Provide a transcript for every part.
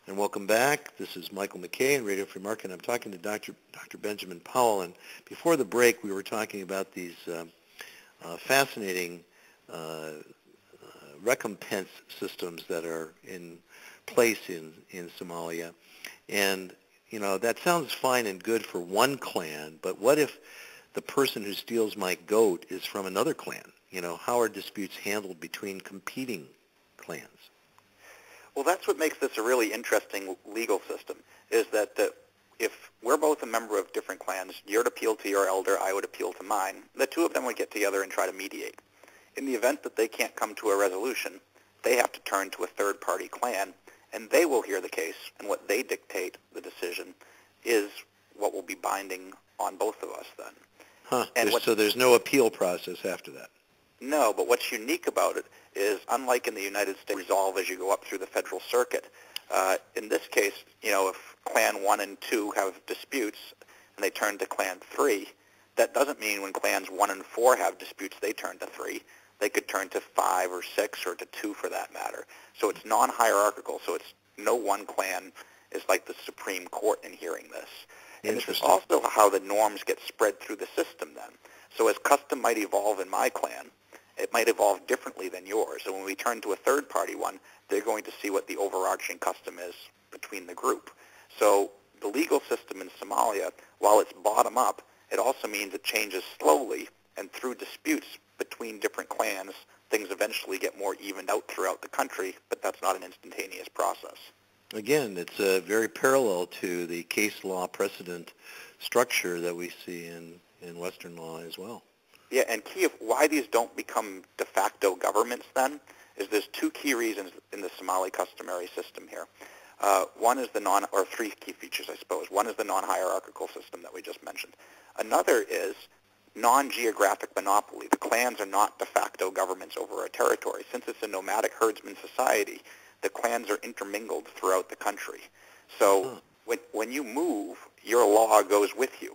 And welcome back. This is Michael McKay in Radio Free Market. I'm talking to Dr. Benjamin Powell. And before the break, we were talking about these fascinating recompense systems that are in place in Somalia. And, you know, that sounds fine and good for one clan, but what if the person who steals my goat is from another clan? You know, how are disputes handled between competing clans? Well, that's what makes this a really interesting legal system, is that if we're both a member of different clans, you'd appeal to your elder, I would appeal to mine, the two of them would get together and try to mediate. In the event that they can't come to a resolution, they have to turn to a third-party clan, and they will hear the case, and what they dictate, the decision, is what will be binding on both of us then. Huh. So there's no appeal process after that? No, but what's unique about it is, unlike in the United States, resolve as you go up through the federal circuit. In this case, you know, if Clan 1 and 2 have disputes and they turn to Clan 3, that doesn't mean when Clans 1 and 4 have disputes, they turn to 3. They could turn to 5 or 6 or to 2 for that matter. So it's non-hierarchical, so it's no one clan is like the Supreme Court in hearing this. And this is also how the norms get spread through the system then. So as custom might evolve in my clan, it might evolve differently than yours. And when we turn to a third-party one, they're going to see what the overarching custom is between the group. So the legal system in Somalia, while it's bottom-up, it also means it changes slowly, and through disputes between different clans, things eventually get more evened out throughout the country, but that's not an instantaneous process. Again, it's very parallel to the case law precedent structure that we see in Western law as well. Yeah, and key of why these don't become de facto governments then is there's two key reasons in the Somali customary system here. One is or three key features, I suppose. One is the non-hierarchical system that we just mentioned. Another is non-geographic monopoly. The clans are not de facto governments over a territory. Since it's a nomadic herdsman society, the clans are intermingled throughout the country. So when you move, your law goes with you.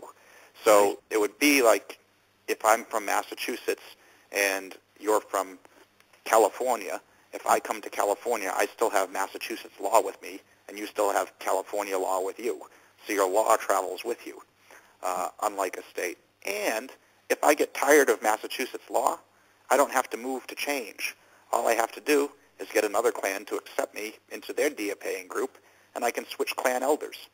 So it would be like if I'm from Massachusetts and you're from California, if I come to California, I still have Massachusetts law with me, and you still have California law with you. So your law travels with you, unlike a state. And if I get tired of Massachusetts law, I don't have to move to change. All I have to do is get another clan to accept me into their dia-paying group, and I can switch clan elders.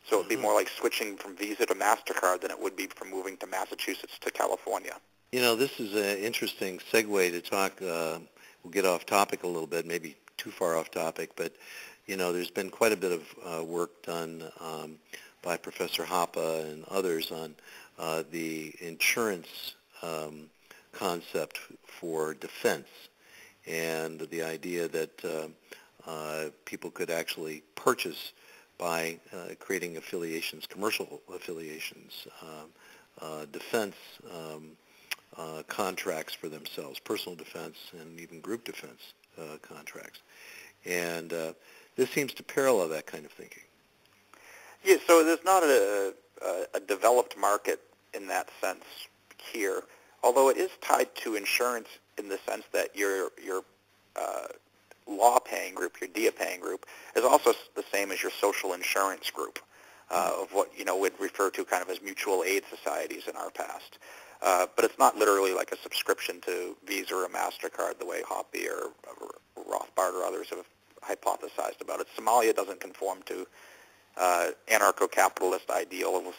So it would be more like switching from Visa to MasterCard than it would be from moving to Massachusetts to California. You know, this is an interesting segue to talk. We'll get off topic a little bit, maybe too far off topic, but, you know, there's been quite a bit of work done by Professor Hoppe and others on the insurance concept for defense, and the idea that people could actually purchase by creating affiliations, commercial affiliations, defense contracts for themselves, personal defense and even group defense contracts. And this seems to parallel that kind of thinking. Yeah, so there's not a developed market in that sense here, although it is tied to insurance in the sense that your law-paying group, your dia-paying group, is also the same as your social insurance group of what, you know, we'd refer to kind of as mutual aid societies in our past. But it's not literally like a subscription to Visa or MasterCard the way Hoppe or Rothbard or others have hypothesized about it. Somalia doesn't conform to anarcho-capitalist ideals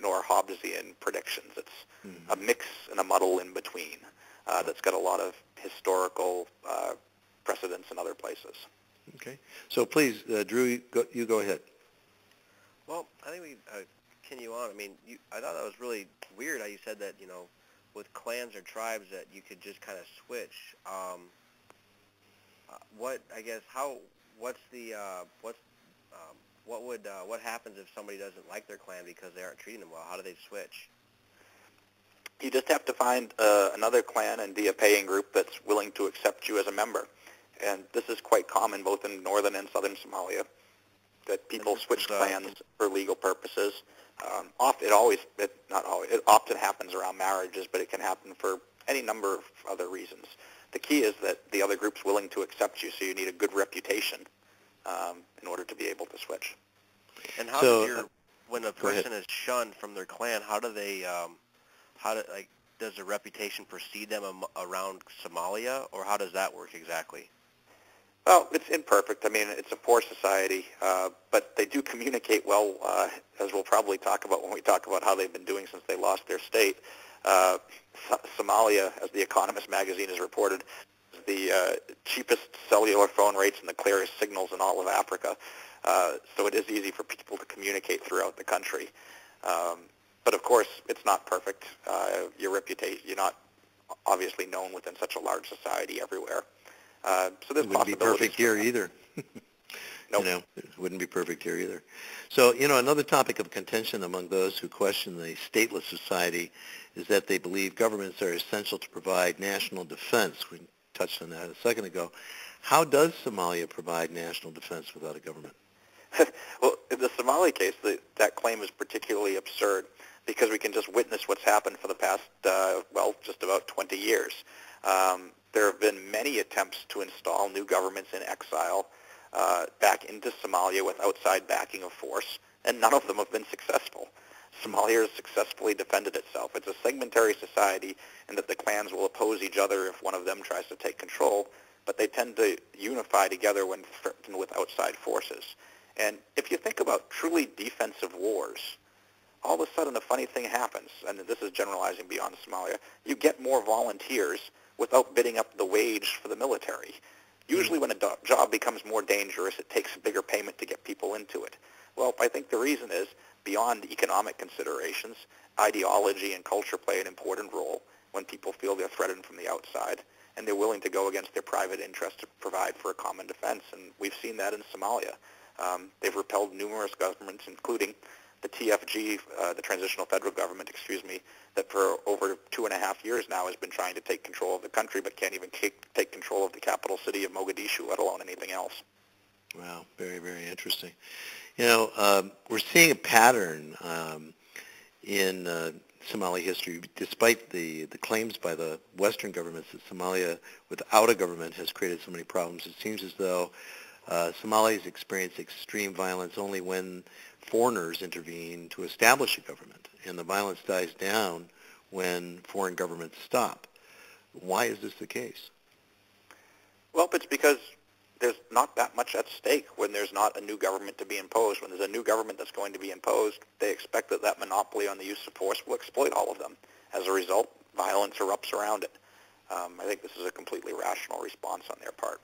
nor Hobbesian predictions. It's a mix and a muddle in between that's got a lot of historical precedents in other places. Okay. So please, Drew, you go ahead. Well, I think we continue on. I mean, I thought that was really weird how you said that, you know, with clans or tribes that you could just kind of switch. What happens if somebody doesn't like their clan because they aren't treating them well? How do they switch? You just have to find another clan and dia-paying group that's willing to accept you as a member. And this is quite common both in northern and southern Somalia, that people switch clans for legal purposes. It often happens around marriages, but it can happen for any number of other reasons. The key is that the other group's willing to accept you, so you need a good reputation in order to be able to switch. And how when a person is shunned from their clan, how do they, does their reputation precede them around Somalia, or how does that work exactly? Well, it's imperfect. I mean, it's a poor society, but they do communicate well, as we'll probably talk about when we talk about how they've been doing since they lost their state. Somalia, as the Economist magazine has reported, is the cheapest cellular phone rates and the clearest signals in all of Africa. So it is easy for people to communicate throughout the country. But of course, it's not perfect. Your reputation, you're not obviously known within such a large society everywhere. So there's it wouldn't be perfect here either. Nope. It wouldn't be perfect here either. So, another topic of contention among those who question the stateless society is that they believe governments are essential to provide national defense. We touched on that a second ago. How does Somalia provide national defense without a government? Well, in the Somali case, that claim is particularly absurd because we can just witness what's happened for the past, just about 20 years. There have been many attempts to install new governments in exile back into Somalia with outside backing of force, and none of them have been successful. Somalia has successfully defended itself. It's a segmentary society in that the clans will oppose each other if one of them tries to take control, but they tend to unify together when threatened with outside forces. And if you think about truly defensive wars, all of a sudden a funny thing happens, and this is generalizing beyond Somalia. You get more volunteers without bidding up the wage for the military. Usually when a job becomes more dangerous, it takes a bigger payment to get people into it. Well, I think the reason is, beyond economic considerations, ideology and culture play an important role when people feel they're threatened from the outside, and they're willing to go against their private interest to provide for a common defense. And we've seen that in Somalia. They've repelled numerous governments, including the TFG, the Transitional Federal Government, that for over 2.5 years now has been trying to take control of the country, but can't even take control of the capital city of Mogadishu, let alone anything else. Wow, very, very interesting. We're seeing a pattern in Somali history, despite the claims by the Western governments that Somalia, without a government, has created so many problems. It seems as though Somalis experience extreme violence only when foreigners intervene to establish a government, and the violence dies down when foreign governments stop. Why is this the case? Well, it's because there's not that much at stake when there's not a new government to be imposed. When there's a new government that's going to be imposed, they expect that monopoly on the use of force will exploit all of them. As a result, violence erupts around it. I think this is a completely rational response on their part.